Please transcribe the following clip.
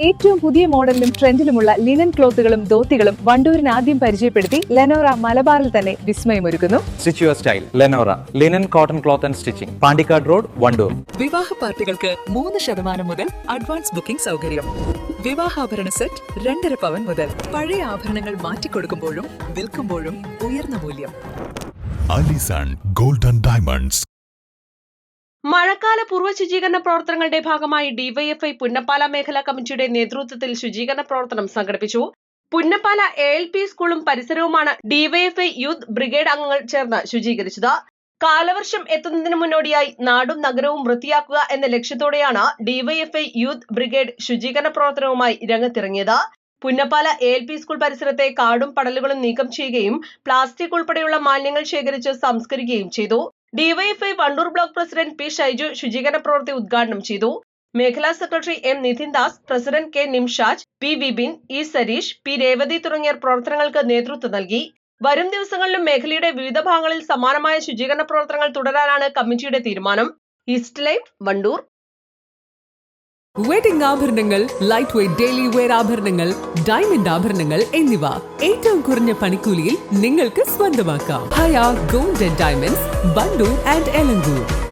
ഏറ്റവും പുതിയ മോഡലിലും ട്രെൻഡിലുമുള്ള ലിനൻ ക്ലോത്തുകളും ധോത്തികളും വണ്ടൂരിന് ആദ്യം പരിചയപ്പെടുത്തി ലെനോറ മലബാറിൽ തന്നെ വിസ്മയമൊരുക്കുന്നു. Stitch your style Lenora linen cotton cloth and stitching, Pandikkad road, Wandoor. വിവാഹ പാർട്ടികൾക്ക് 3% മുതൽ അഡ്വാൻസ് ബുക്കിംഗ് സൗകര്യം. വിവാഹാഭരണ സെറ്റ് 2.5 പവൻ മുതൽ. പഴയ ആഭരണങ്ങൾ മാറ്റിക്കൊടുക്കുമ്പോഴും വിൽക്കുമ്പോഴും ഉയർന്ന മൂല്യം. Allison golden diamonds. മഴക്കാല പൂർവ്വ ശുചീകരണ പ്രവർത്തനങ്ങളുടെ ഭാഗമായി ഡിവൈഎഫ്ഐ പുന്നപ്പാല മേഖലാ കമ്മിറ്റിയുടെ നേതൃത്വത്തിൽ ശുചീകരണ പ്രവർത്തനം സംഘടിപ്പിച്ചു. പുന്നപ്പാല ALP സ്കൂളും പരിസരവുമാണ് ഡിവൈഎഫ്ഐ യൂത്ത് ബ്രിഗേഡ് അംഗങ്ങൾ ചേർന്ന് ശുചീകരിച്ചത്. കാലവർഷം എത്തുന്നതിന് മുന്നോടിയായി നാടും നഗരവും വൃത്തിയാക്കുക എന്ന ലക്ഷ്യത്തോടെയാണ് ഡിവൈഎഫ്ഐ യൂത്ത് ബ്രിഗേഡ് ശുചീകരണ പ്രവർത്തനവുമായി രംഗത്തിറങ്ങിയത്. പുന്നപ്പാല ALP സ്കൂൾ പരിസരത്തെ കാടും പടലുകളും നീക്കം ചെയ്യുകയും പ്ലാസ്റ്റിക് ഉൾപ്പെടെയുള്ള മാലിന്യങ്ങൾ ശേഖരിച്ച് സംസ്കരിക്കുകയും ചെയ്തു. DYFI Wandoor block president P. Shaiju ശുചീകരണ പ്രവൃത്തി ഉദ്ഘാടനം ചെയ്തു. മേഖലാ secretary M. Nithindas, president K. Nimshaj, P. Vipin, E. Sareesh, P. Revathi തുടങ്ങിയവർ പ്രവർത്തനങ്ങൾക്ക് നേതൃത്വം നൽകി. വരും ദിവസങ്ങളിലും മേഖലയുടെ വിവിധ ഭാഗങ്ങളിൽ സമാനമായ ശുചീകരണ പ്രവർത്തനങ്ങൾ തുടരാനാണ് കമ്മിറ്റിയുടെ തീരുമാനം. East live, Wandoor. വെഡിംഗ് ആഭരണങ്ങൾ, ലൈറ്റ് വെയ്റ്റ് ഡെയിലി വെയർ ആഭരണങ്ങൾ, ഡയമണ്ട് ആഭരണങ്ങൾ എന്നിവ ഏറ്റവും കുറഞ്ഞ പണിക്കൂലിയിൽ നിങ്ങൾക്ക് സ്വന്തമാക്കാം. Haya gold and diamonds, Wandoor and Elankur.